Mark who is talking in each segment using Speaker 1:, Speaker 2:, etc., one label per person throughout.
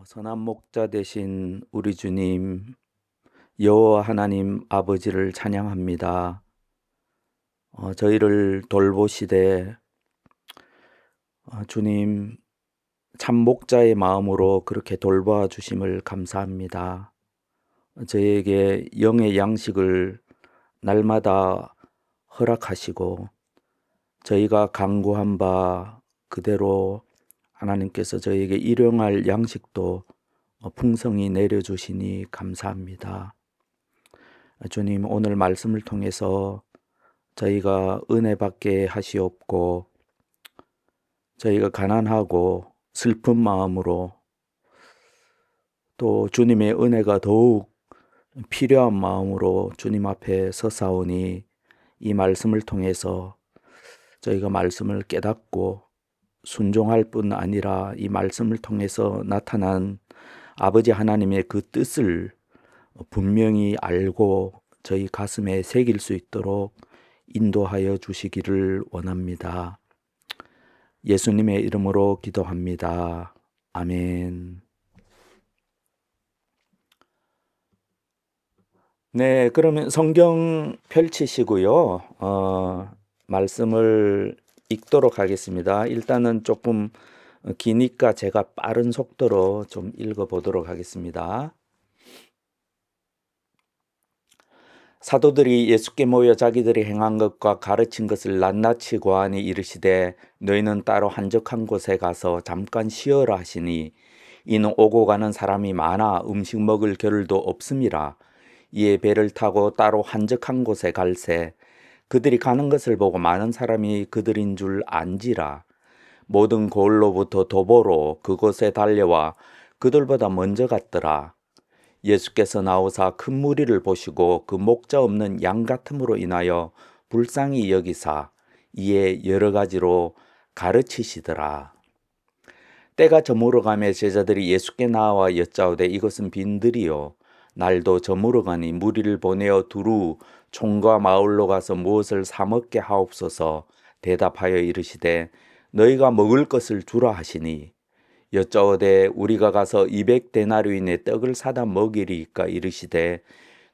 Speaker 1: 선한 목자 되신 우리 주님, 여호와 하나님 아버지를 찬양합니다. 저희를 돌보시되 주님 참 목자의 마음으로 그렇게 돌보아 주심을 감사합니다. 저희에게 영의 양식을 날마다 허락하시고 저희가 간구한 바 그대로 하나님께서 저희에게 일용할 양식도 풍성히 내려주시니 감사합니다. 주님, 오늘 말씀을 통해서 저희가 은혜 받게 하시옵고 저희가 가난하고 슬픈 마음으로 또 주님의 은혜가 더욱 필요한 마음으로 주님 앞에 서사오니 이 말씀을 통해서 저희가 말씀을 깨닫고 순종할 뿐 아니라 이 말씀을 통해서 나타난 아버지 하나님의 그 뜻을 분명히 알고 저희 가슴에 새길 수 있도록 인도하여 주시기를 원합니다. 예수님의 이름으로 기도합니다. 아멘. 네, 그러면 성경 펼치시고요. 말씀을 읽도록 하겠습니다. 일단은 조금 기니까 제가 빠른 속도로 좀 읽어보도록 하겠습니다. 사도들이 예수께 모여 자기들이 행한 것과 가르친 것을 낱낱이 고하니 이르시되 너희는 따로 한적한 곳에 가서 잠깐 쉬어라 하시니 이는 오고 가는 사람이 많아 음식 먹을 겨를도 없음이라. 이에 배를 타고 따로 한적한 곳에 갈새 그들이 가는 것을 보고 많은 사람이 그들인 줄 안지라. 모든 고을로부터 도보로 그곳에 달려와 그들보다 먼저 갔더라. 예수께서 나오사 큰 무리를 보시고 그 목자 없는 양 같음으로 인하여 불쌍히 여기사 이에 여러 가지로 가르치시더라. 때가 저물어가며 제자들이 예수께 나와 여짜오되 이것은 빈들이요 날도 저물어가니 무리를 보내어 두루 촌과 마을로 가서 무엇을 사 먹게 하옵소서. 대답하여 이르시되 너희가 먹을 것을 주라 하시니 여짜오되 우리가 가서 200데나리온의 떡을 사다 먹이리까 이르시되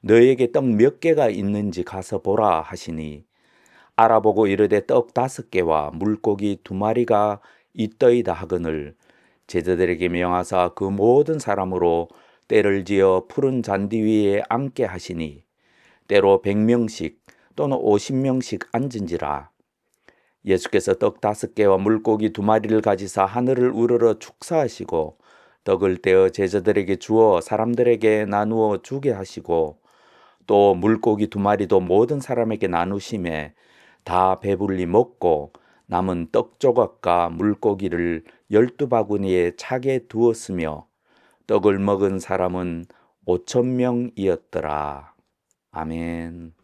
Speaker 1: 너희에게 떡 몇 개가 있는지 가서 보라 하시니 알아보고 이르되 떡 5개와 물고기 2마리가 있더이다 하거늘 제자들에게 명하사 그 모든 사람으로 때를 지어 푸른 잔디 위에 앉게 하시니 때로 100명씩 또는 50명씩 앉은지라. 예수께서 떡 5개와 물고기 2마리를 가지사 하늘을 우러러 축사하시고 떡을 떼어 제자들에게 주어 사람들에게 나누어 주게 하시고 또 물고기 2마리도 모든 사람에게 나누심에 다 배불리 먹고 남은 떡 조각과 물고기를 12바구니에 차게 두었으며 떡을 먹은 사람은 5,000명이었더라. 아멘.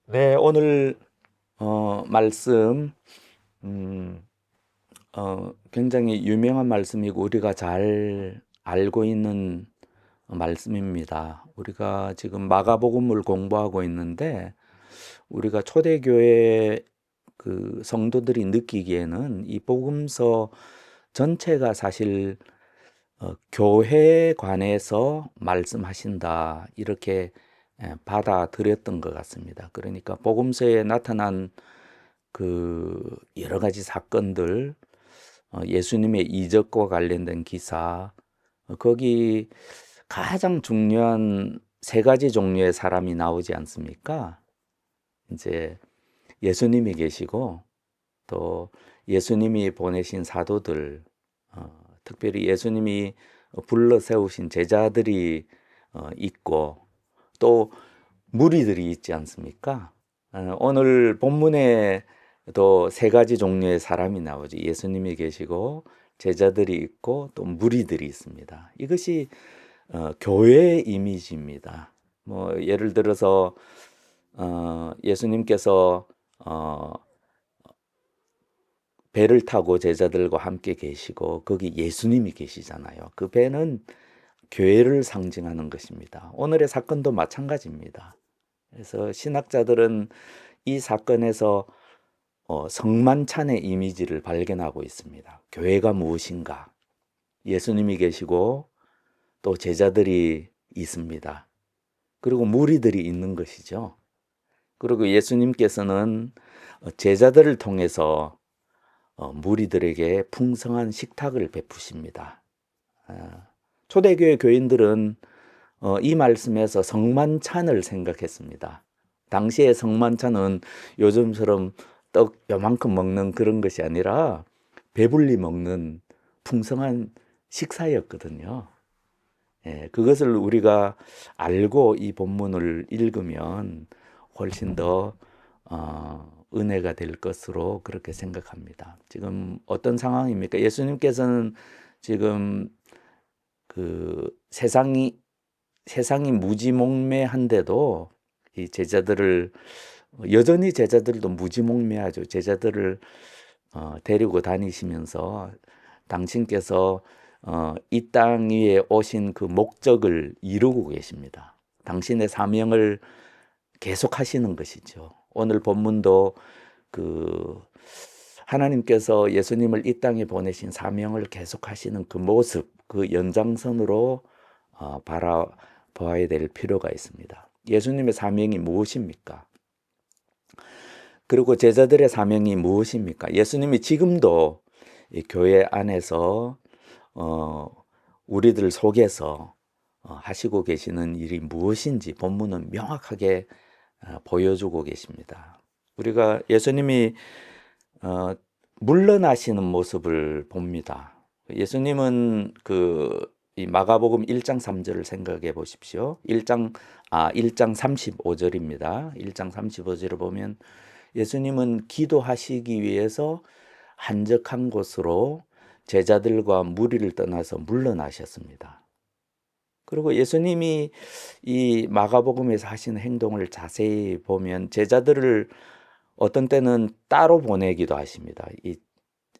Speaker 1: 네, 오늘 말씀 굉장히 유명한 말씀이고 우리가 잘 알고 있는 말씀입니다. 우리가 지금 마가복음을 공부하고 있는데 우리가 초대교회 그 성도들이 느끼기에는 이 복음서 전체가 사실 교회에 관해서 말씀하신다 이렇게 받아들였던 것 같습니다. 그러니까 복음서에 나타난 그 여러 가지 사건들, 예수님의 이적과 관련된 기사, 거기 가장 중요한 3가지 종류의 사람이 나오지 않습니까? 이제 예수님이 계시고 또 예수님이 보내신 사도들, 특별히 예수님이 불러 세우신 제자들이 있고 또 무리들이 있지 않습니까? 오늘 본문에도 3가지 종류의 사람이 나오죠. 예수님이 계시고 제자들이 있고 또 무리들이 있습니다. 이것이 교회의 이미지입니다. 뭐 예를 들어서 예수님께서 배를 타고 제자들과 함께 계시고 거기 예수님이 계시잖아요. 그 배는 교회를 상징하는 것입니다. 오늘의 사건도 마찬가지입니다. 그래서 신학자들은 이 사건에서 성만찬의 이미지를 발견하고 있습니다. 교회가 무엇인가? 예수님이 계시고 또 제자들이 있습니다. 그리고 무리들이 있는 것이죠. 그리고 예수님께서는 제자들을 통해서 무리들에게 풍성한 식탁을 베푸십니다. 초대교회 교인들은 이 말씀에서 성만찬을 생각했습니다. 당시의 성만찬은 요즘처럼 떡 요만큼 먹는 그런 것이 아니라 배불리 먹는 풍성한 식사였거든요. 그것을 우리가 알고 이 본문을 읽으면 훨씬 더 은혜가 될 것으로 그렇게 생각합니다. 지금 어떤 상황입니까? 예수님께서는 지금 그 세상이 무지몽매한데도 이 제자들을 여전히 제자들도 무지몽매하죠. 제자들을 데리고 다니시면서 당신께서 이 땅 위에 오신 그 목적을 이루고 계십니다. 당신의 사명을 계속하시는 것이죠. 오늘 본문도 그 하나님께서 예수님을 이 땅에 보내신 사명을 계속하시는 그 모습, 그 연장선으로 바라봐야 될 필요가 있습니다. 예수님의 사명이 무엇입니까? 그리고 제자들의 사명이 무엇입니까? 예수님이 지금도 이 교회 안에서 우리들 속에서 하시고 계시는 일이 무엇인지 본문은 명확하게 보여주고 계십니다. 우리가 예수님이 물러나시는 모습을 봅니다. 예수님은 이 마가복음 1장 3절을 생각해 보십시오. 1장 35절입니다. 1장 35절을 보면 예수님은 기도하시기 위해서 한적한 곳으로 제자들과 무리를 떠나서 물러나셨습니다. 그리고 예수님이 이 마가복음에서 하시는 행동을 자세히 보면 제자들을 어떤 때는 따로 보내기도 하십니다.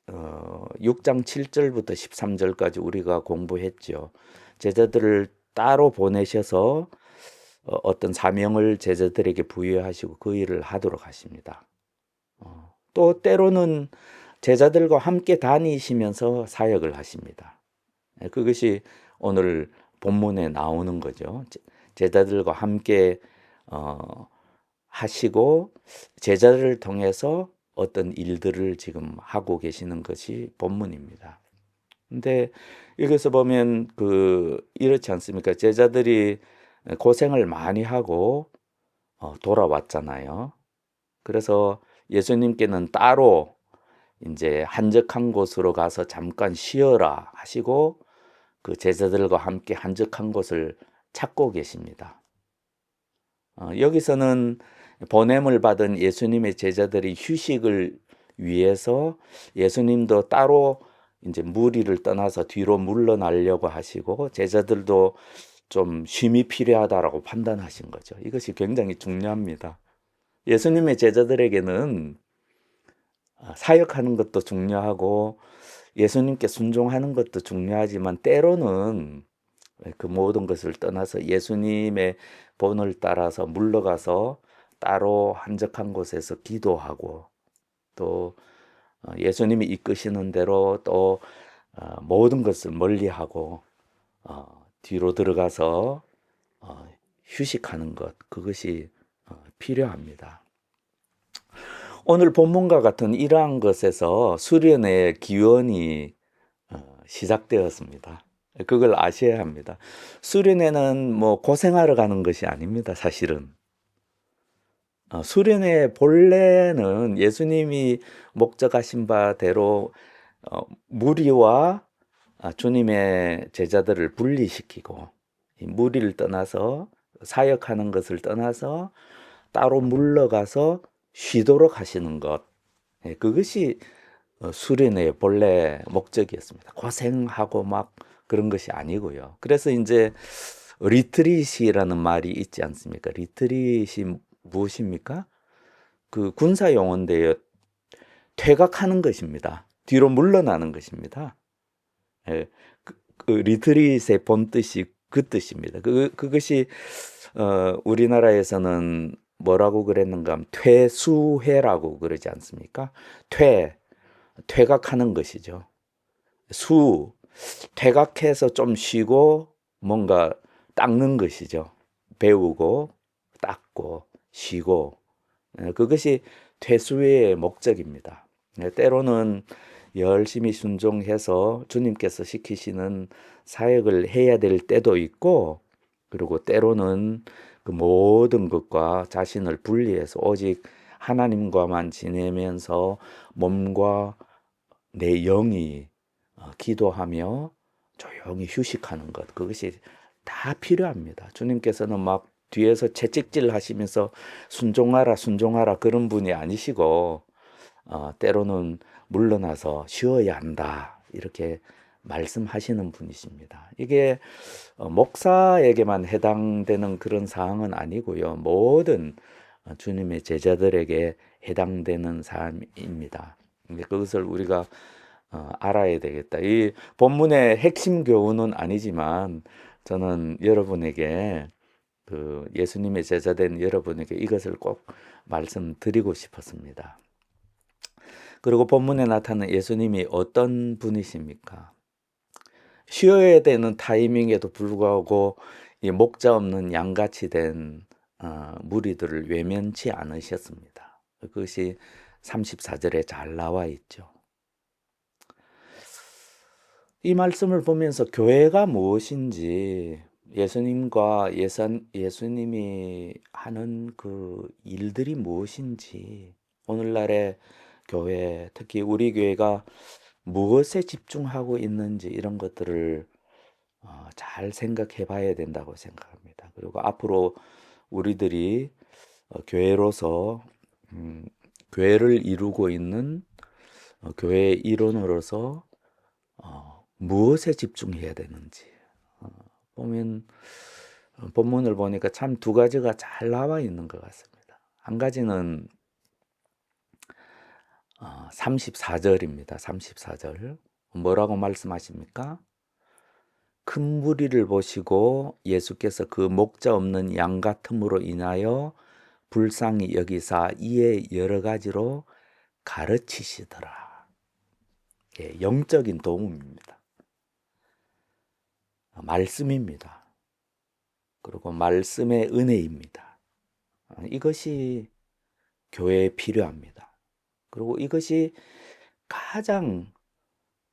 Speaker 1: 6장 7절부터 13절까지 우리가 공부했죠. 제자들을 따로 보내셔서 어떤 사명을 제자들에게 부여하시고 그 일을 하도록 하십니다. 또 때로는 제자들과 함께 다니시면서 사역을 하십니다. 그것이 오늘 본문에 나오는 거죠. 제자들과 함께 하시고 제자들을 통해서 어떤 일들을 지금 하고 계시는 것이 본문입니다. 근데 여기서 보면 이렇지 않습니까? 제자들이 고생을 많이 하고 돌아왔잖아요. 그래서 예수님께는 따로 이제 한적한 곳으로 가서 잠깐 쉬어라 하시고 그 제자들과 함께 한적한 곳을 찾고 계십니다. 여기서는 보냄을 받은 예수님의 제자들이 휴식을 위해서 예수님도 따로 이제 무리를 떠나서 뒤로 물러나려고 하시고 제자들도 좀 쉼이 필요하다라고 판단하신 거죠. 이것이 굉장히 중요합니다. 예수님의 제자들에게는 사역하는 것도 중요하고 예수님께 순종하는 것도 중요하지만 때로는 그 모든 것을 떠나서 예수님의 본을 따라서 물러가서 따로 한적한 곳에서 기도하고 또 예수님이 이끄시는 대로 또 모든 것을 멀리하고 뒤로 들어가서 휴식하는 것, 그것이 필요합니다. 오늘 본문과 같은 이러한 것에서 수련의 기원이 시작되었습니다. 그걸 아셔야 합니다. 수련회는 뭐 고생하러 가는 것이 아닙니다, 사실은. 수련회 본래는 예수님이 목적하신 바대로 무리와 주님의 제자들을 분리시키고 무리를 떠나서 사역하는 것을 떠나서 따로 물러가서 쉬도록 하시는 것, 그것이 수련회의 본래 목적이었습니다. 고생하고 막 그런 것이 아니고요. 그래서 이제 리트릿이라는 말이 있지 않습니까? 리트릿이 무엇입니까? 그 군사 용어인데요. 퇴각하는 것입니다. 뒤로 물러나는 것입니다. 그 리트릿의 본 뜻이 그 뜻입니다. 그것이 우리나라에서는 뭐라고 그랬는가 하면 퇴수회라고 그러지 않습니까? 퇴각하는 것이죠. 퇴각해서 좀 쉬고 뭔가 닦는 것이죠. 배우고 닦고 쉬고 그것이 퇴수의 목적입니다. 때로는 열심히 순종해서 주님께서 시키시는 사역을 해야 될 때도 있고, 그리고 때로는 그 모든 것과 자신을 분리해서 오직 하나님과만 지내면서 몸과 내 영이 기도하며 조용히 휴식하는 것, 그것이 다 필요합니다. 주님께서는 막 뒤에서 채찍질 하시면서 순종하라 순종하라 그런 분이 아니시고 때로는 물러나서 쉬어야 한다 이렇게 말씀하시는 분이십니다. 이게 목사에게만 해당되는 그런 사항은 아니고요. 모든 주님의 제자들에게 해당되는 사항입니다. 그것을 우리가 알아야 되겠다. 이 본문의 핵심 교훈은 아니지만 저는 여러분에게 그 예수님의 제자된 여러분에게 이것을 꼭 말씀드리고 싶었습니다. 그리고 본문에 나타나는 예수님이 어떤 분이십니까? 쉬어야 되는 타이밍에도 불구하고 이 목자 없는 양같이 된 무리들을 외면치 않으셨습니다. 그것이 34절에 잘 나와 있죠. 이 말씀을 보면서 교회가 무엇인지, 예수님과 예수님이 하는 그 일들이 무엇인지, 오늘날의 교회, 특히 우리 교회가 무엇에 집중하고 있는지 이런 것들을 잘 생각해 봐야 된다고 생각합니다. 그리고 앞으로 우리들이 교회로서 교회를 이루고 있는 교회의 일원으로서 무엇에 집중해야 되는지 보면 본문을 보니까 참 두 가지가 잘 나와 있는 것 같습니다. 한 가지는 34절입니다. 34절 뭐라고 말씀하십니까? 큰 무리를 보시고 예수께서 그 목자 없는 양 같음으로 인하여 불쌍히 여기사 이에 여러 가지로 가르치시더라. 예, 영적인 도움입니다. 말씀입니다. 그리고 말씀의 은혜입니다. 이것이 교회에 필요합니다. 그리고 이것이 가장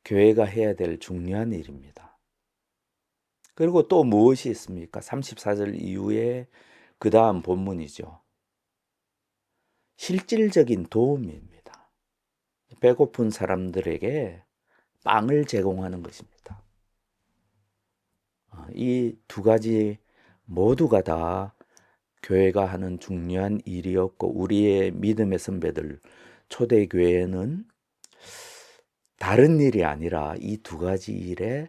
Speaker 1: 교회가 해야 될 중요한 일입니다. 그리고 또 무엇이 있습니까? 34절 이후에 그 다음 본문이죠. 실질적인 도움입니다. 배고픈 사람들에게 빵을 제공하는 것입니다. 이 두 가지 모두가 다 교회가 하는 중요한 일이었고, 우리의 믿음의 선배들 초대교회는 다른 일이 아니라 이 두 가지 일에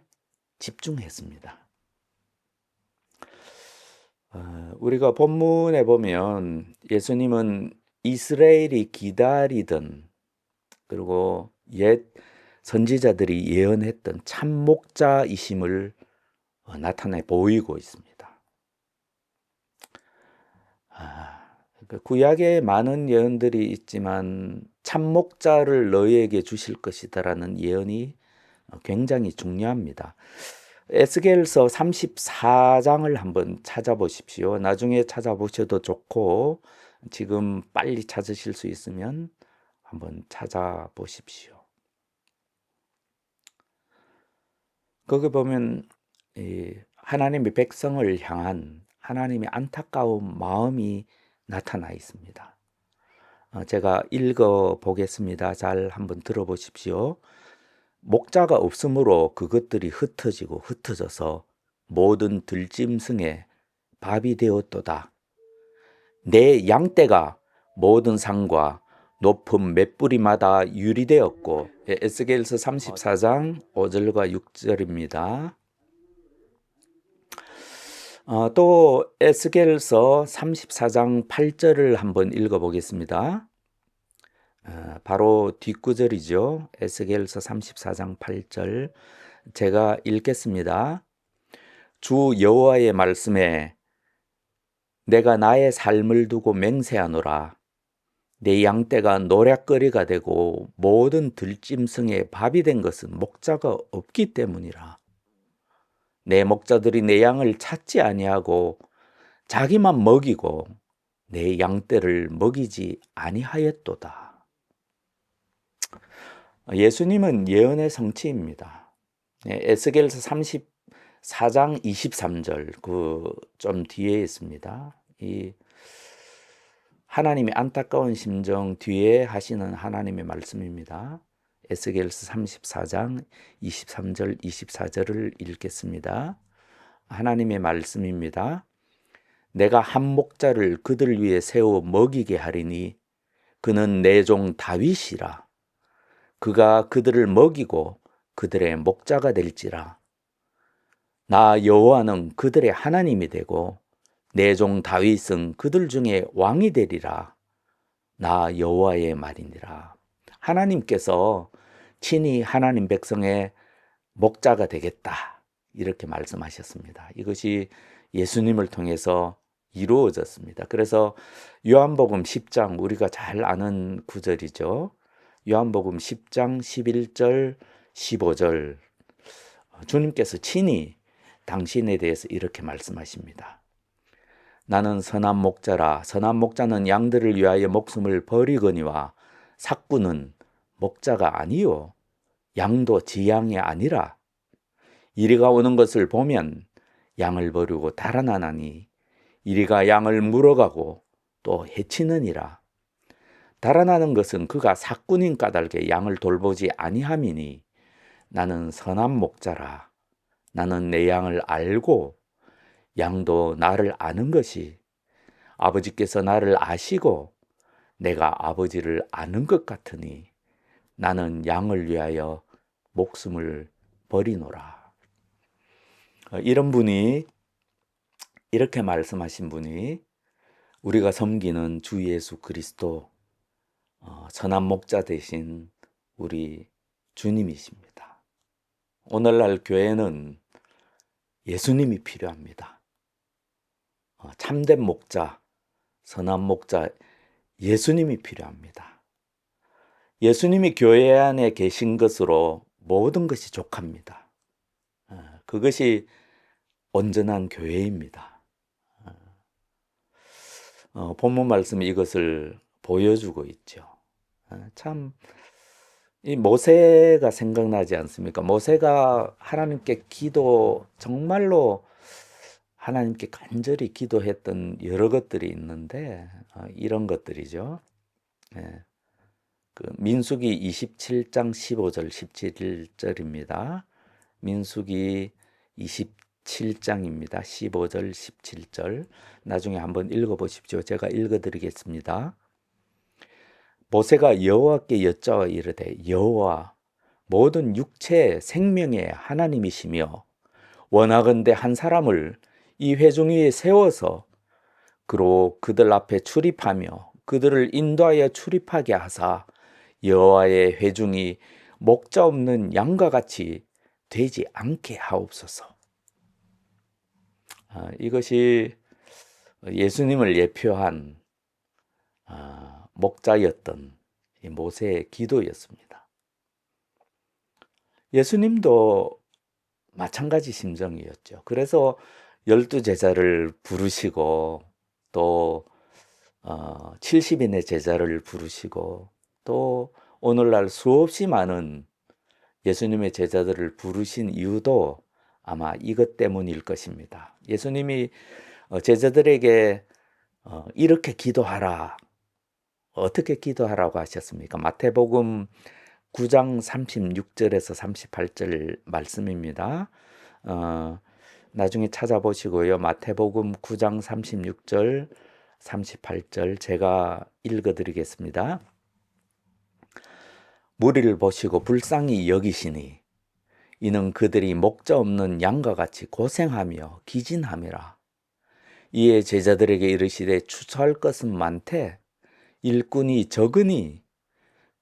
Speaker 1: 집중했습니다. 우리가 본문에 보면 예수님은 이스라엘이 기다리던, 그리고 옛 선지자들이 예언했던 참 목자이심을 나타내 보이고 있습니다. 구약에 많은 예언들이 있지만 참 목자를 너희에게 주실 것이다라는 예언이 굉장히 중요합니다. 에스겔서 34장을 한번 찾아보십시오. 나중에 찾아보셔도 좋고 지금 빨리 찾으실 수 있으면 한번 찾아보십시오. 거기 보면 하나님의 백성을 향한 하나님의 안타까운 마음이 나타나 있습니다. 제가 읽어 보겠습니다. 잘 한번 들어보십시오. 목자가 없으므로 그것들이 흩어지고 흩어져서 모든 들짐승의 밥이 되었도다. 내 양떼가 모든 산과 높은 맷뿌리마다 유리되었고, 에스겔서 34장 5절과 6절입니다. 또 에스겔서 34장 8절을 한번 읽어보겠습니다. 바로 뒷구절이죠. 에스겔서 34장 8절 제가 읽겠습니다. 주 여호와의 말씀에 내가 나의 삶을 두고 맹세하노라. 내 양떼가 노략거리가 되고 모든 들짐승의 밥이 된 것은 목자가 없기 때문이라. 내 목자들이 내 양을 찾지 아니하고 자기만 먹이고 내 양떼를 먹이지 아니하였도다. 예수님은 예언의 성취입니다. 에스겔서 34장 23절 좀 뒤에 있습니다. 이 하나님의 안타까운 심정 뒤에 하시는 하나님의 말씀입니다. 에스겔서 34장 23절 24절을 읽겠습니다. 하나님의 말씀입니다. 내가 한 목자를 그들 위에 세워 먹이게 하리니 그는 내 종 다윗이라. 그가 그들을 먹이고 그들의 목자가 될지라. 나 여호와는 그들의 하나님이 되고 내 종 다윗은 그들 중에 왕이 되리라. 나 여호와의 말이니라. 하나님께서 친히 하나님 백성의 목자가 되겠다. 이렇게 말씀하셨습니다. 이것이 예수님을 통해서 이루어졌습니다. 그래서 요한복음 10장, 우리가 잘 아는 구절이죠. 요한복음 10장 11절 15절 주님께서 친히 당신에 대해서 이렇게 말씀하십니다. 나는 선한 목자라. 선한 목자는 양들을 위하여 목숨을 버리거니와 삭구는 목자가 아니요 양도 지 양이 아니라. 이리가 오는 것을 보면 양을 버리고 달아나나니 이리가 양을 물어가고 또 해치느니라. 달아나는 것은 그가 삭군인 까닭에 양을 돌보지 아니함이니 나는 선한 목자라. 나는 내 양을 알고 양도 나를 아는 것이 아버지께서 나를 아시고 내가 아버지를 아는 것 같으니 나는 양을 위하여 목숨을 버리노라. 이런 분이, 이렇게 말씀하신 분이 우리가 섬기는 주 예수 그리스도 선한 목자 되신 우리 주님이십니다. 오늘날 교회는 예수님이 필요합니다. 참된 목자, 선한 목자, 예수님이 필요합니다. 예수님이 교회 안에 계신 것으로 모든 것이 족합니다. 그것이 온전한 교회입니다. 본문 말씀이 이것을 보여주고 있죠. 참, 이 모세가 생각나지 않습니까? 모세가 하나님께 정말로 하나님께 간절히 기도했던 여러 것들이 있는데 이런 것들이죠. 민수기 27장 15절 17절입니다. 민수기 27장입니다. 15절 17절 나중에 한번 읽어보십시오. 제가 읽어드리겠습니다. 모세가 여호와께 여짜와 이르되 여호와 모든 육체 생명의 하나님이시며 원하건대 한 사람을 이 회중 위에 세워서 그로 그들 앞에 출입하며 그들을 인도하여 출입하게 하사 여호와의 회중이 목자 없는 양과 같이 되지 않게 하옵소서. 이것이 예수님을 예표한 목자였던 이 모세의 기도였습니다. 예수님도 마찬가지 심정이었죠. 그래서 12제자를 부르시고 또 70인의 제자를 부르시고 또 오늘날 수없이 많은 예수님의 제자들을 부르신 이유도 아마 이것 때문일 것입니다. 예수님이 제자들에게 이렇게 기도하라. 어떻게 기도하라고 하셨습니까? 마태복음 9장 36절에서 38절 말씀입니다. 나중에 찾아보시고요. 마태복음 9장 36절, 38절 제가 읽어드리겠습니다. 무리를 보시고 불쌍히 여기시니 이는 그들이 목자 없는 양과 같이 고생하며 기진함이라. 이에 제자들에게 이르시되 추수할 것은 많되 일꾼이 적으니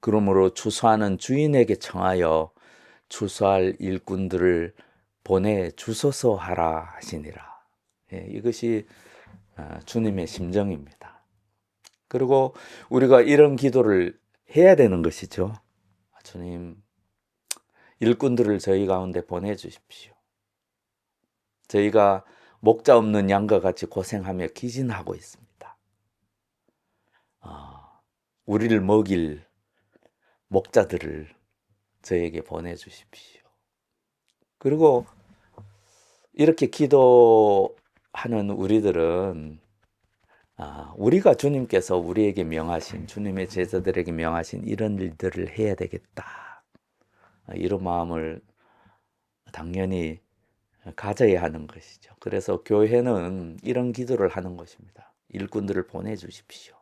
Speaker 1: 그러므로 추수하는 주인에게 청하여 추수할 일꾼들을 보내 주소서 하라 하시니라. 이것이 주님의 심정입니다. 그리고 우리가 이런 기도를 해야 되는 것이죠. 주님, 일꾼들을 저희 가운데 보내주십시오. 저희가 목자 없는 양과 같이 고생하며 기진하고 있습니다. 우리를 먹일 목자들을 저에게 보내주십시오. 그리고 이렇게 기도하는 우리들은 우리가 주님께서 우리에게 명하신, 주님의 제자들에게 명하신 이런 일들을 해야 되겠다. 이런 마음을 당연히 가져야 하는 것이죠. 그래서 교회는 이런 기도를 하는 것입니다. 일꾼들을 보내주십시오.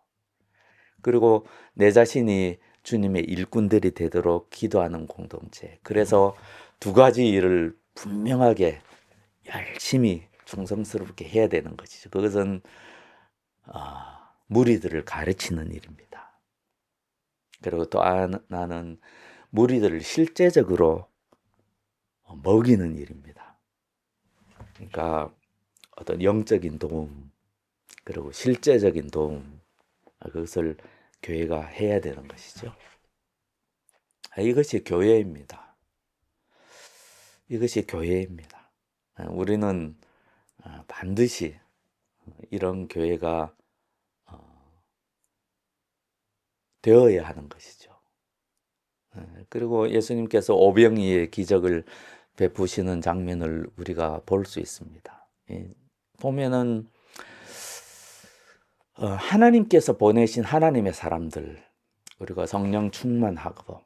Speaker 1: 그리고 내 자신이 주님의 일꾼들이 되도록 기도하는 공동체. 그래서 두 가지 일을 분명하게 열심히 충성스럽게 해야 되는 것이죠. 그것은 무리들을 가르치는 일입니다. 그리고 또 하나는 무리들을 실제적으로 먹이는 일입니다. 그러니까 어떤 영적인 도움, 그리고 실제적인 도움, 그것을 교회가 해야 되는 것이죠. 이것이 교회입니다. 이것이 교회입니다. 우리는 반드시 이런 교회가 되어야 하는 것이죠. 그리고 예수님께서 오병이의 기적을 베푸시는 장면을 우리가 볼 수 있습니다. 보면은 하나님께서 보내신 하나님의 사람들, 우리가 성령 충만하고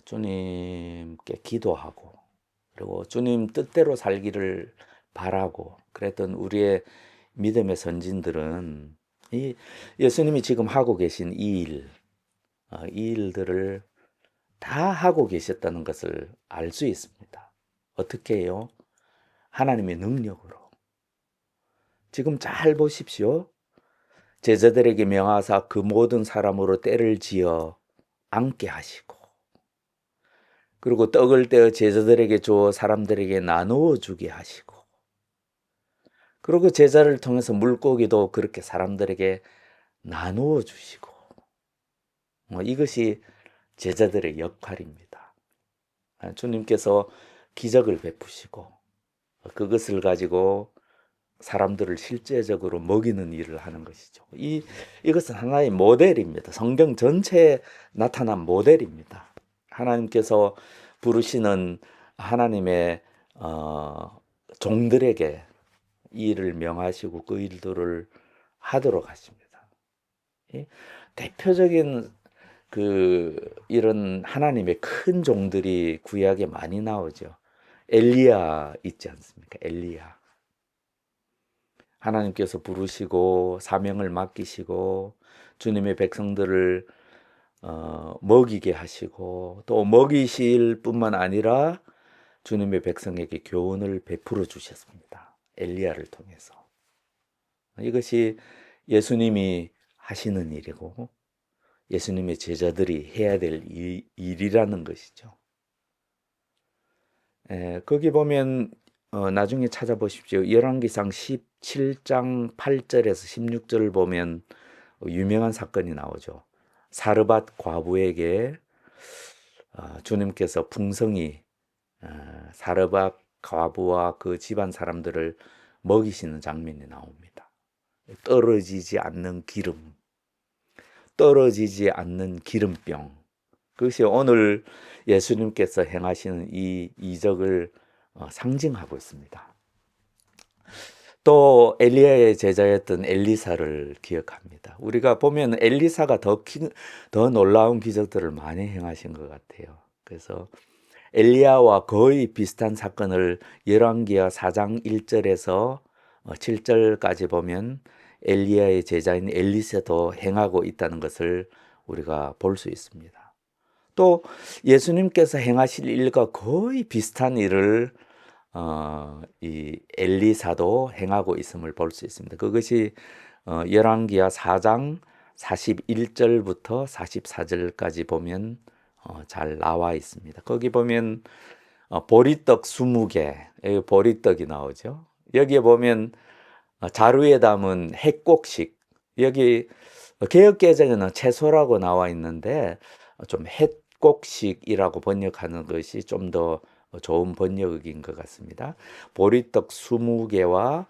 Speaker 1: 주님께 기도하고 그리고 주님 뜻대로 살기를 바라고 그랬던 우리의 믿음의 선진들은 이 예수님이 지금 하고 계신 이 일들을 다 하고 계셨다는 것을 알 수 있습니다. 어떻게 해요? 하나님의 능력으로. 지금 잘 보십시오. 제자들에게 명하사 그 모든 사람으로 때를 지어 앉게 하시고, 그리고 떡을 떼어 제자들에게 주어 사람들에게 나누어 주게 하시고, 그리고 제자를 통해서 물고기도 그렇게 사람들에게 나누어 주시고, 이것이 제자들의 역할입니다. 주님께서 기적을 베푸시고 그것을 가지고 사람들을 실제적으로 먹이는 일을 하는 것이죠. 이것은 하나의 모델입니다. 성경 전체에 나타난 모델입니다. 하나님께서 부르시는 하나님의 종들에게 이 일을 명하시고 그 일들을 하도록 하십니다. 대표적인 이런 하나님의 큰 종들이 구약에 많이 나오죠. 엘리야 있지 않습니까? 엘리야. 하나님께서 부르시고 사명을 맡기시고 주님의 백성들을 먹이게 하시고 또 먹이실 뿐만 아니라 주님의 백성에게 교훈을 베풀어 주셨습니다. 엘리야를 통해서. 이것이 예수님이 하시는 일이고 예수님의 제자들이 해야 될 일이라는 것이죠. 거기 보면 나중에 찾아보십시오. 열왕기상 17장 8절에서 16절을 보면 유명한 사건이 나오죠. 사르밧 과부에게 주님께서 풍성히 사르밧 과부와 그 집안 사람들을 먹이시는 장면이 나옵니다. 떨어지지 않는 기름, 떨어지지 않는 기름병. 그것이 오늘 예수님께서 행하시는 이 이적을 상징하고 있습니다. 또 엘리야의 제자였던 엘리사를 기억합니다. 우리가 보면 엘리사가 더 놀라운 기적들을 많이 행하신 것 같아요. 그래서 엘리야와 거의 비슷한 사건을 열왕기하 4장 1절에서 7절까지 보면 엘리야의 제자인 엘리사도 행하고 있다는 것을 우리가 볼 수 있습니다. 또 예수님께서 행하실 일과 거의 비슷한 일을 이 엘리사도 행하고 있음을 볼 수 있습니다. 그것이 열왕기하 4장 41절부터 44절까지 보면 잘 나와 있습니다. 거기 보면 보리떡 20개, 보리떡이 나오죠. 여기에 보면 자루에 담은 햇곡식, 여기 개역개정에는 채소라고 나와 있는데 좀 햇곡식이라고 번역하는 것이 좀 더 좋은 번역인 것 같습니다. 보리떡 20개와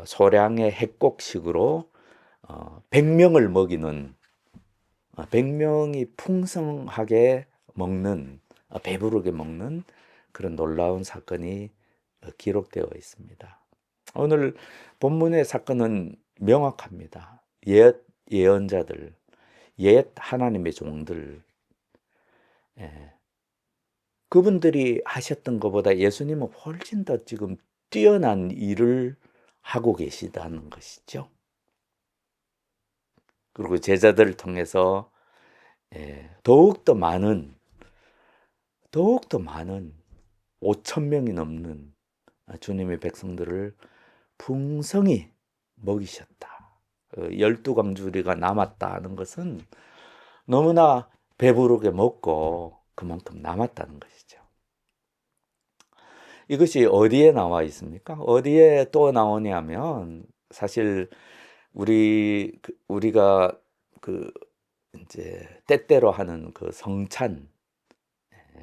Speaker 1: 소량의 햇곡식으로 100명을 먹이는, 100명이 풍성하게 먹는, 배부르게 먹는 그런 놀라운 사건이 기록되어 있습니다. 오늘 본문의 사건은 명확합니다. 옛 예언자들, 옛 하나님의 종들, 예, 그분들이 하셨던 것보다 예수님은 훨씬 더 지금 뛰어난 일을 하고 계시다는 것이죠. 그리고 제자들을 통해서 더욱더 많은 5천 명이 넘는 주님의 백성들을 풍성히 먹이셨다. 12광주리가 남았다는 것은 너무나 배부르게 먹고 그만큼 남았다는 것이죠. 이것이 어디에 나와 있습니까? 어디에 또 나오냐면 사실 우리가 그 이제 때때로 하는 그 성찬,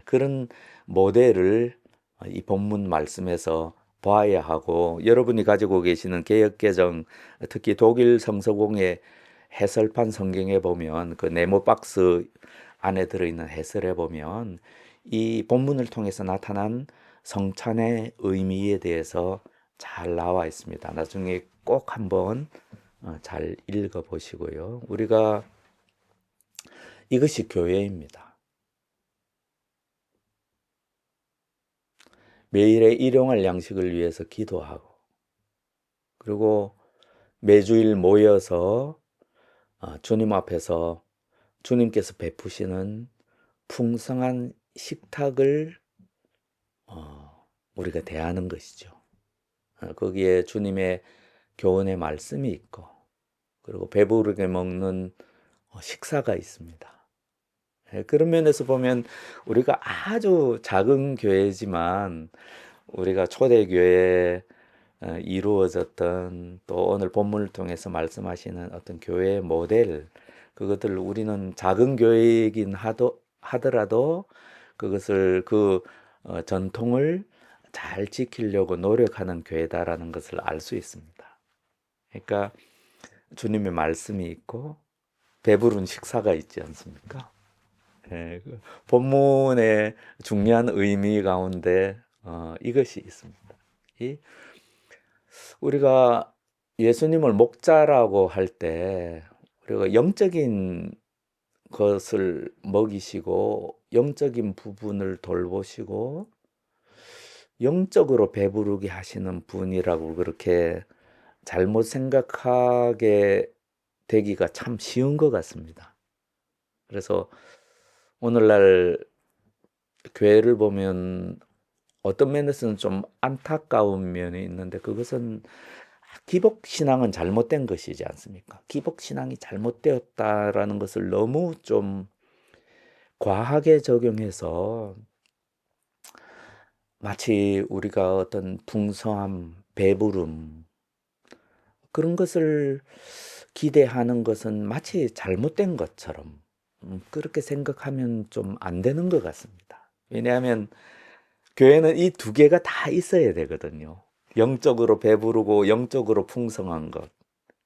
Speaker 1: 그런 모델을 이 본문 말씀에서 봐야 하고, 여러분이 가지고 계시는 개역개정, 특히 독일 성서공의 해설판 성경에 보면 그 네모 박스 안에 들어있는 해설에 보면 이 본문을 통해서 나타난 성찬의 의미에 대해서 잘 나와 있습니다. 나중에 꼭 한번 잘 읽어 보시고요. 우리가 이것이 교회입니다. 매일의 일용할 양식을 위해서 기도하고, 그리고 매주일 모여서 주님 앞에서 주님께서 베푸시는 풍성한 식탁을 우리가 대하는 것이죠. 거기에 주님의 교훈의 말씀이 있고, 그리고 배부르게 먹는 식사가 있습니다. 그런 면에서 보면 우리가 아주 작은 교회지만 우리가 초대교회에 이루어졌던, 또 오늘 본문을 통해서 말씀하시는 어떤 교회의 모델, 그것들을 우리는 작은 교회이긴 하더라도 그것을 전통을 잘 지키려고 노력하는 교회다라는 것을 알 수 있습니다. 그러니까 주님의 말씀이 있고 배부른 식사가 있지 않습니까? 본문의 중요한 의미 가운데 이것이 있습니다. 우리가 예수님을 목자라고 할 때 우리가 영적인 것을 먹이시고 영적인 부분을 돌보시고 영적으로 배부르게 하시는 분이라고 그렇게 잘못 생각하게 되기가 참 쉬운 것 같습니다. 그래서 오늘날 교회를 보면 어떤 면에서는 좀 안타까운 면이 있는데, 그것은 기복신앙은 잘못된 것이지 않습니까? 기복신앙이 잘못되었다라는 것을 너무 좀 과하게 적용해서 마치 우리가 어떤 풍성함, 배부름, 그런 것을 기대하는 것은 마치 잘못된 것처럼 그렇게 생각하면 좀 안 되는 것 같습니다. 왜냐하면 교회는 이 두 개가 다 있어야 되거든요. 영적으로 배부르고 영적으로 풍성한 것,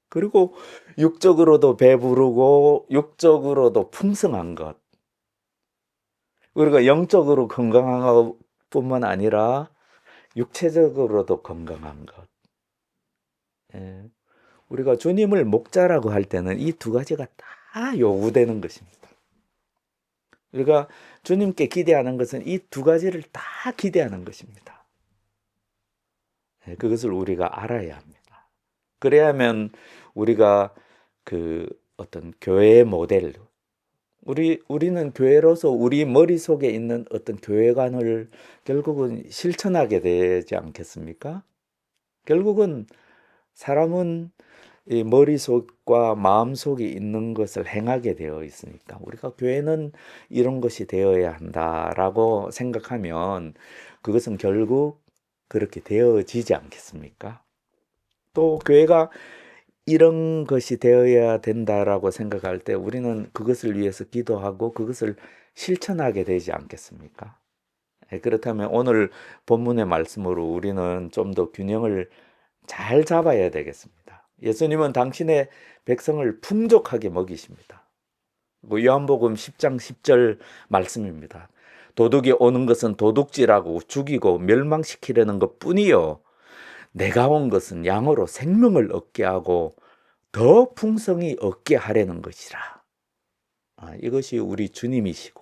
Speaker 1: 그리고 육적으로도 배부르고 육적으로도 풍성한 것, 우리가 영적으로 건강한 것뿐만 아니라 육체적으로도 건강한 것. 예. 우리가 주님을 목자라고 할 때는 이 두 가지가 다 요구되는 것입니다. 우리가 주님께 기대하는 것은 이 두 가지를 다 기대하는 것입니다. 그것을 우리가 알아야 합니다. 그래야만 우리가 그 어떤 교회의 모델, 우리는 교회로서 우리 머릿속에 있는 어떤 교회관을 결국은 실천하게 되지 않겠습니까? 결국은 사람은 이 머릿속과 마음속에 있는 것을 행하게 되어 있으니까 우리가 교회는 이런 것이 되어야 한다라고 생각하면 그것은 결국 그렇게 되어지지 않겠습니까? 또 교회가 이런 것이 되어야 된다라고 생각할 때 우리는 그것을 위해서 기도하고 그것을 실천하게 되지 않겠습니까? 예, 그렇다면 오늘 본문의 말씀으로 우리는 좀 더 균형을 잘 잡아야 되겠습니다. 예수님은 당신의 백성을 풍족하게 먹이십니다. 요한복음 10장 10절 말씀입니다. 도둑이 오는 것은 도둑질하고 죽이고 멸망시키려는 것뿐이요 내가 온 것은 양으로 생명을 얻게 하고 더 풍성히 얻게 하려는 것이라. 이것이 우리 주님이시고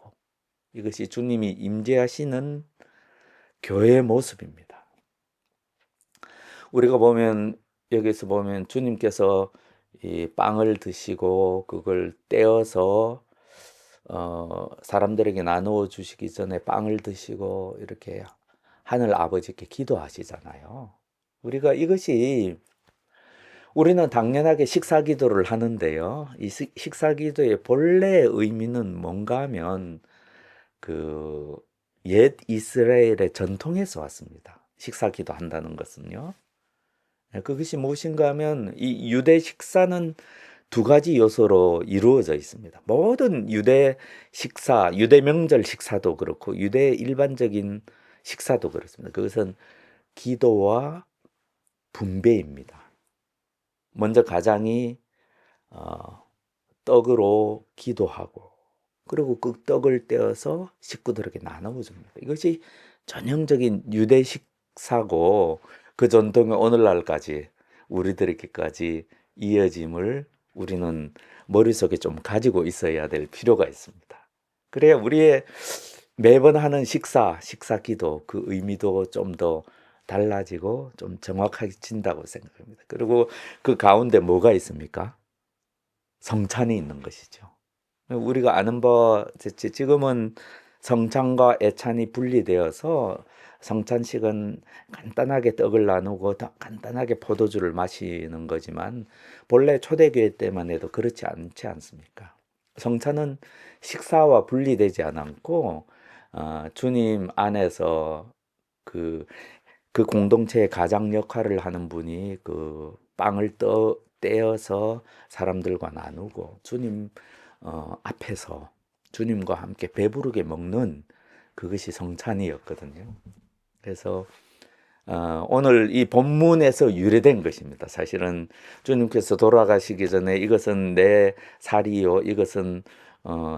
Speaker 1: 이것이 주님이 임재하시는 교회의 모습입니다. 우리가 보면 여기서 보면 주님께서 이 빵을 드시고 그걸 떼어서 사람들에게 나누어 주시기 전에 빵을 드시고 이렇게 하늘 아버지께 기도하시잖아요. 우리가 이것이 우리는 당연하게 식사 기도를 하는데요. 이 식사 기도의 본래의 의미는 뭔가 하면 그 옛 이스라엘의 전통에서 왔습니다. 식사 기도 한다는 것은요. 그것이 무엇인가 하면 이 유대 식사는 두 가지 요소로 이루어져 있습니다. 모든 유대 식사, 유대 명절 식사도 그렇고 유대 일반적인 식사도 그렇습니다. 그것은 기도와 분배입니다. 먼저 가장이 떡으로 기도하고 그리고 그 떡을 떼어서 식구들에게 나누어 줍니다. 이것이 전형적인 유대 식사고 그 전통이 오늘날까지 우리들에게까지 이어짐을 우리는 머릿속에 좀 가지고 있어야 될 필요가 있습니다. 그래야 우리의 매번 하는 식사 기도 그 의미도 좀 더 달라지고 좀 정확해진다고 생각합니다. 그리고 그 가운데 뭐가 있습니까? 성찬이 있는 것이죠. 우리가 아는 바 지금은 성찬과 애찬이 분리되어서 성찬식은 간단하게 떡을 나누고 간단하게 포도주를 마시는 거지만 본래 초대교회 때만 해도 그렇지 않지 않습니까? 성찬은 식사와 분리되지 않고 주님 안에서 그 공동체의 가장 역할을 하는 분이 그 빵을 떼어서 사람들과 나누고 주님 앞에서 주님과 함께 배부르게 먹는 그것이 성찬이었거든요. 그래서 오늘 이 본문에서 유래된 것입니다. 사실은 주님께서 돌아가시기 전에 이것은 내 살이요, 이것은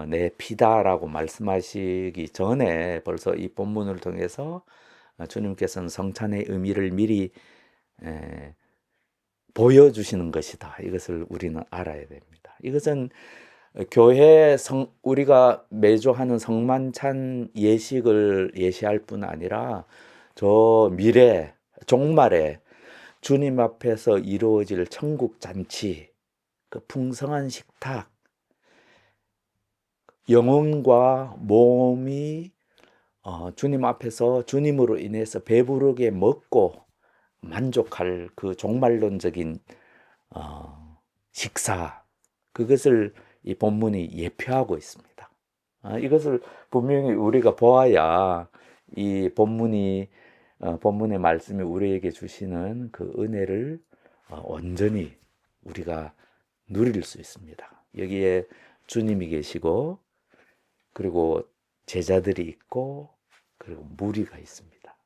Speaker 1: 내 피다라고 말씀하시기 전에 벌써 이 본문을 통해서 주님께서는 성찬의 의미를 미리 보여주시는 것이다. 이것을 우리는 알아야 됩니다. 이것은 교회 우리가 매주 하는 성만찬 예식을 예시할 뿐 아니라 저 미래 종말에 주님 앞에서 이루어질 천국 잔치, 그 풍성한 식탁, 영혼과 몸이 주님 앞에서 주님으로 인해서 배부르게 먹고 만족할 그 종말론적인 식사, 그것을 이 본문이 예표하고 있습니다. 이것을 분명히 우리가 보아야 이 본문의 말씀이 우리에게 주시는 그 은혜를 온전히 우리가 누릴 수 있습니다. 여기에 주님이 계시고 그리고 제자들이 있고 그리고 무리가 있습니다.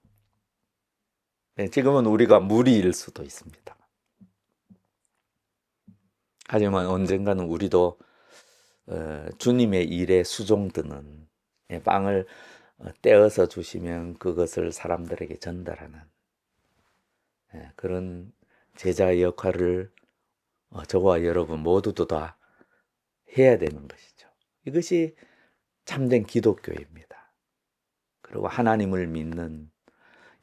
Speaker 1: 네, 지금은 우리가 무리일 수도 있습니다. 하지만 언젠가는 우리도 주님의 일에 수종드는 빵을 떼어서 주시면 그것을 사람들에게 전달하는 그런 제자의 역할을 저와 여러분 모두도 다 해야 되는 것이죠. 이것이 참된 기독교입니다. 그리고 하나님을 믿는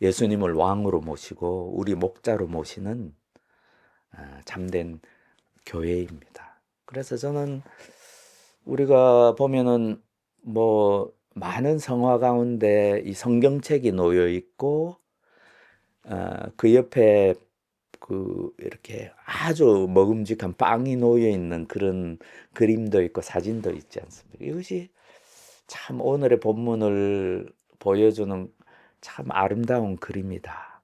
Speaker 1: 예수님을 왕으로 모시고 우리 목자로 모시는 참된 교회입니다. 그래서 저는 우리가 보면은 뭐 많은 성화 가운데 이 성경책이 놓여 있고 그 옆에 그 이렇게 아주 먹음직한 빵이 놓여 있는 그런 그림도 있고 사진도 있지 않습니까? 이것이 참 오늘의 본문을 보여주는 참 아름다운 그림이다.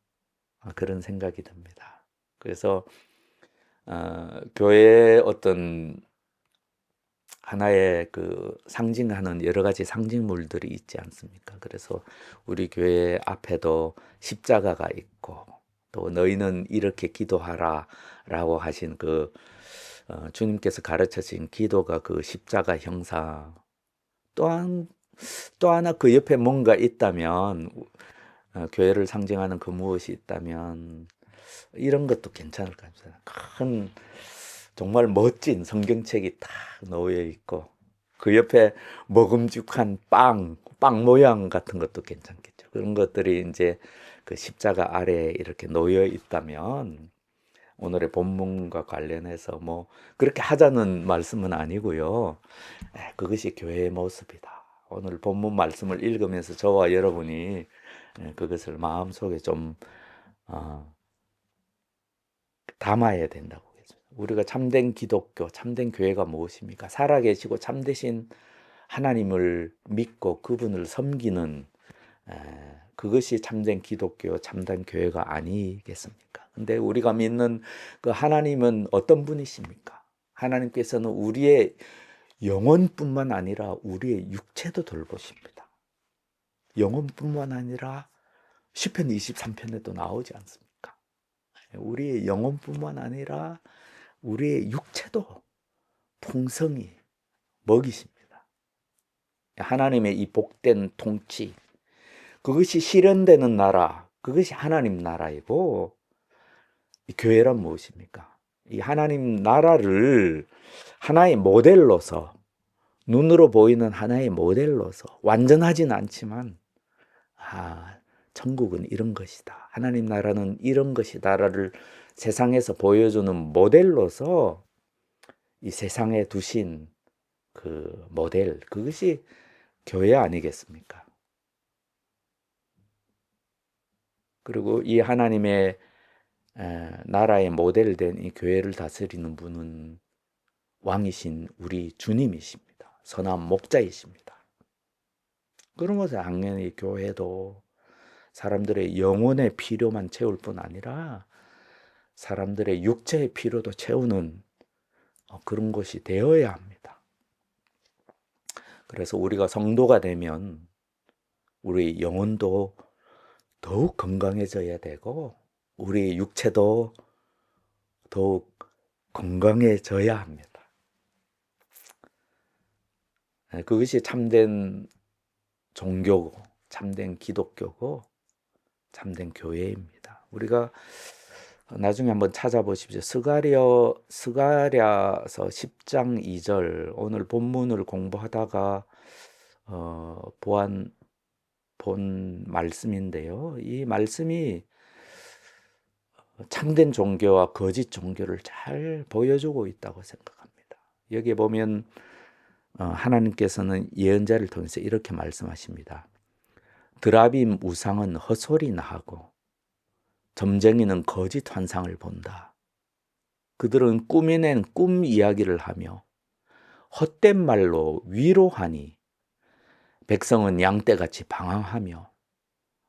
Speaker 1: 그런 생각이 듭니다. 그래서 교회의 어떤 하나의 그 상징하는 여러 가지 상징물들이 있지 않습니까? 그래서 우리 교회 앞에도 십자가가 있고 또 너희는 이렇게 기도하라라고 하신 그 주님께서 가르쳐진 기도가 그 십자가 형상. 또한 또 하나 그 옆에 뭔가 있다면 교회를 상징하는 그 무엇이 있다면 이런 것도 괜찮을 것 같아요. 큰 정말 멋진 성경책이 딱 놓여 있고 그 옆에 먹음직한 빵 모양 같은 것도 괜찮겠죠. 그런 것들이 이제 그 십자가 아래에 이렇게 놓여 있다면 오늘의 본문과 관련해서 뭐 그렇게 하자는 말씀은 아니고요. 그것이 교회의 모습이다. 오늘 본문 말씀을 읽으면서 저와 여러분이 그것을 마음속에 좀 담아야 된다고 했습니다. 우리가 참된 기독교, 참된 교회가 무엇입니까? 살아계시고 참되신 하나님을 믿고 그분을 섬기는 그것이 참된 기독교, 참된 교회가 아니겠습니까? 근데 우리가 믿는 그 하나님은 어떤 분이십니까? 하나님께서는 우리의 영혼뿐만 아니라 우리의 육체도 돌보십니다. 영혼뿐만 아니라 시편 23편에도 나오지 않습니까? 우리의 영혼뿐만 아니라 우리의 육체도 풍성히 먹이십니다. 하나님의 이 복된 통치, 그것이 실현되는 나라, 그것이 하나님 나라이고, 이 교회란 무엇입니까? 이 하나님 나라를 하나의 모델로서, 눈으로 보이는 하나의 모델로서, 완전하진 않지만, 천국은 이런 것이다. 하나님 나라는 이런 것이다를 세상에서 보여주는 모델로서 이 세상에 두신 그 모델, 그것이 교회 아니겠습니까? 그리고 이 하나님의 나라의 모델된 이 교회를 다스리는 분은 왕이신 우리 주님이십니다. 선한 목자이십니다. 그러면서 당연히 교회도 사람들의 영혼의 필요만 채울 뿐 아니라 사람들의 육체의 필요도 채우는 그런 것이 되어야 합니다. 그래서 우리가 성도가 되면 우리 영혼도 더욱 건강해져야 되고 우리 육체도 더욱 건강해져야 합니다. 그것이 참된 종교고 참된 기독교고 참된 교회입니다. 우리가 나중에 한번 찾아보십시오. 스가랴서 10장 2절 오늘 본문을 공부하다가 본 말씀인데요. 이 말씀이 참된 종교와 거짓 종교를 잘 보여주고 있다고 생각합니다. 여기에 보면 하나님께서는 예언자를 통해서 이렇게 말씀하십니다. 드라빔 우상은 헛소리나 하고 점쟁이는 거짓 환상을 본다. 그들은 꾸며낸 꿈 이야기를 하며 헛된 말로 위로하니 백성은 양떼같이 방황하며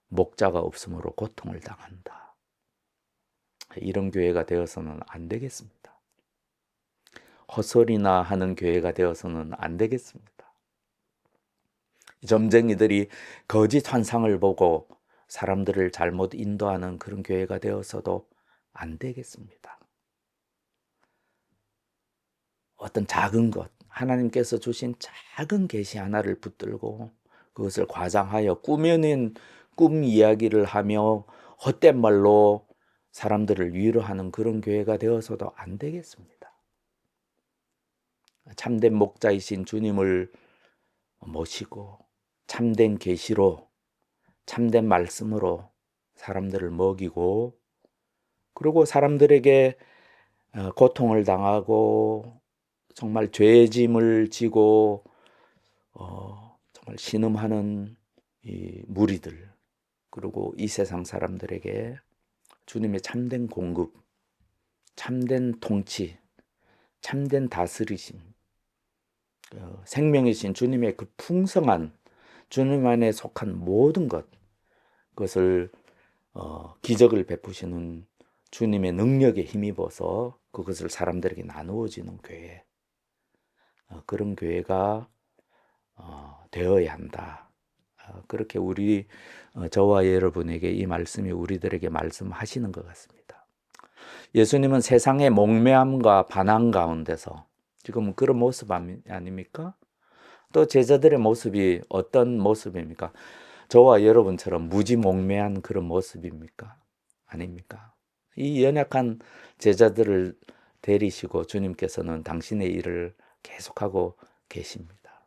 Speaker 1: 목자가 없으므로 고통을 당한다. 이런 교회가 되어서는 안 되겠습니다. 헛소리나 하는 교회가 되어서는 안 되겠습니다. 점쟁이들이 거짓 환상을 보고 사람들을 잘못 인도하는 그런 교회가 되어서도 안 되겠습니다. 어떤 작은 것, 하나님께서 주신 작은 계시 하나를 붙들고 그것을 과장하여 꾸며낸 꿈 이야기를 하며 헛된 말로 사람들을 위로하는 그런 교회가 되어서도 안 되겠습니다. 참된 목자이신 주님을 모시고 참된 계시로 참된 말씀으로 사람들을 먹이고 그리고 사람들에게 고통을 당하고 정말 죄의 짐을 지고 정말 신음하는 이 무리들 그리고 이 세상 사람들에게 주님의 참된 공급, 참된 통치, 참된 다스리심, 생명이신 주님의 그 풍성한 주님 안에 속한 모든 것 그것을 기적을 베푸시는 주님의 능력에 힘입어서 그것을 사람들에게 나누어지는 교회, 그런 교회가 되어야 한다. 그렇게 저와 여러분에게 이 말씀이 우리들에게 말씀하시는 것 같습니다. 예수님은 세상의 몽매함과 반항 가운데서 지금 그런 모습 아닙니까? 또 제자들의 모습이 어떤 모습입니까? 저와 여러분처럼 무지몽매한 그런 모습입니까? 아닙니까? 이 연약한 제자들을 데리시고 주님께서는 당신의 일을 계속하고 계십니다.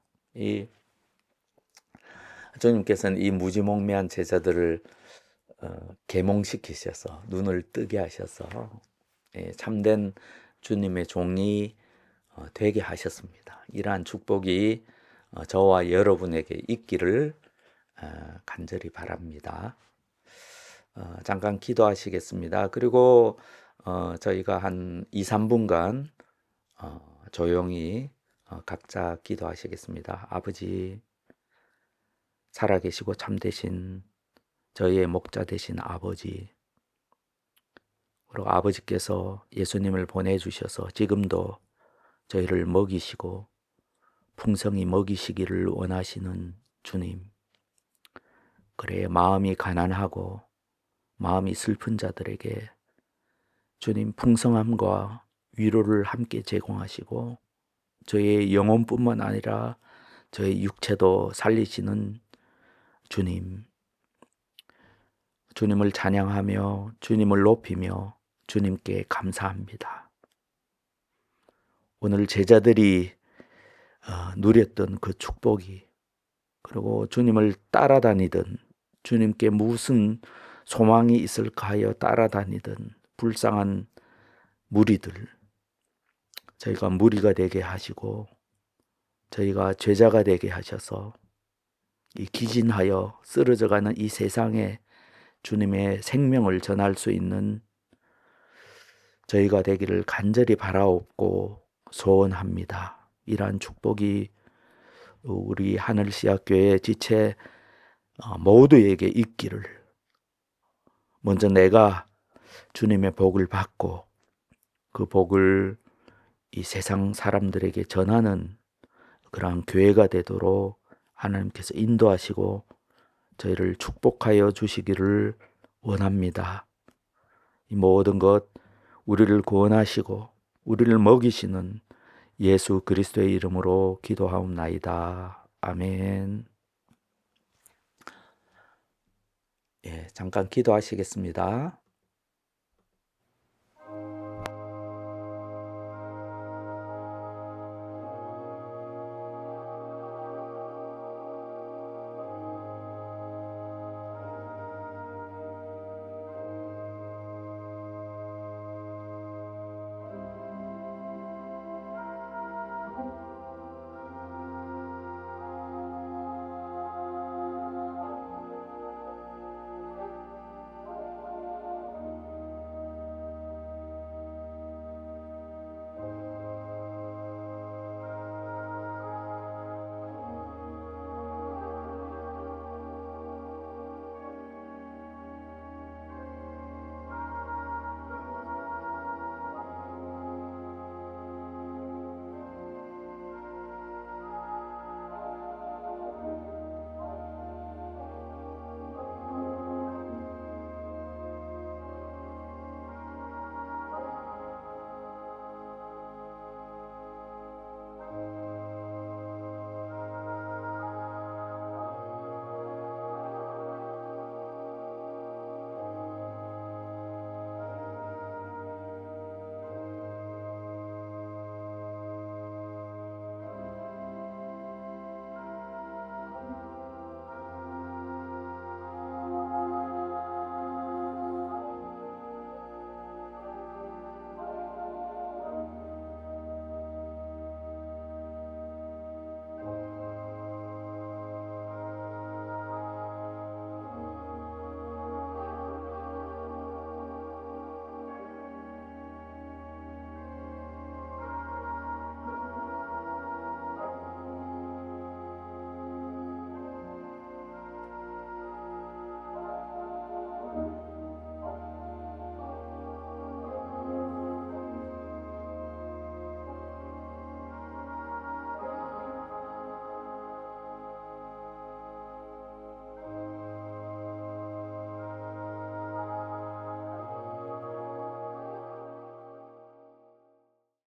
Speaker 1: 주님께서는 이 무지몽매한 제자들을 계몽시키셔서 눈을 뜨게 하셔서 참된 주님의 종이 되게 하셨습니다. 이러한 축복이 저와 여러분에게 있기를 간절히 바랍니다. 잠깐 기도하시겠습니다. 그리고 저희가 한 2, 3분간 조용히 각자 기도하시겠습니다. 아버지, 살아계시고 참되신 저희의 목자 되신 아버지, 그리고 아버지께서 예수님을 보내주셔서 지금도 저희를 먹이시고 풍성히 먹이시기를 원하시는 주님, 그래 마음이 가난하고 마음이 슬픈 자들에게 주님 풍성함과 위로를 함께 제공하시고 저희의 영혼뿐만 아니라 저희 육체도 살리시는 주님, 주님을 찬양하며 주님을 높이며 주님께 감사합니다. 오늘 제자들이 누렸던 그 축복이, 그리고 주님을 따라다니던, 주님께 무슨 소망이 있을까 하여 따라다니던 불쌍한 무리들, 저희가 무리가 되게 하시고 저희가 제자가 되게 하셔서 이 기진하여 쓰러져가는 이 세상에 주님의 생명을 전할 수 있는 저희가 되기를 간절히 바라옵고 소원합니다. 이러한 축복이 우리 하늘시학교의 지체 모두에게 있기를, 먼저 내가 주님의 복을 받고 그 복을 이 세상 사람들에게 전하는 그러한 교회가 되도록 하나님께서 인도하시고 저희를 축복하여 주시기를 원합니다. 이 모든 것 우리를 구원하시고 우리를 먹이시는 예수 그리스도의 이름으로 기도하옵나이다. 아멘. 잠깐 기도하시겠습니다.